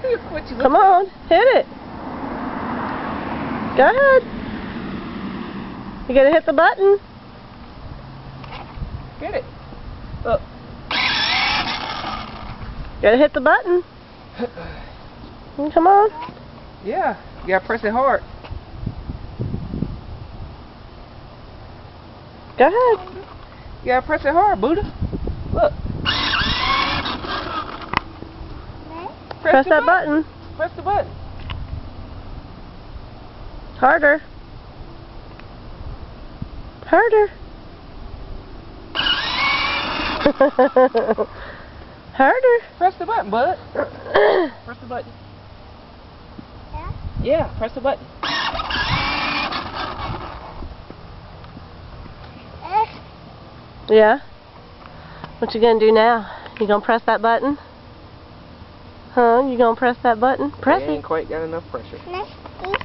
Come on, hit it. Go ahead. You gotta hit the button. Get it. Look. Gotta hit the button. Come on. Yeah, you gotta press it hard. Go ahead. You gotta press it hard, Buddha. Look. Press that button. Press the button. Harder. Harder. Harder. Press the button, bud. Press the button. Yeah, press the button. Yeah? What you gonna do now? You gonna press that button? Huh? You gonna press that button? Press it. Ain't quite got enough pressure.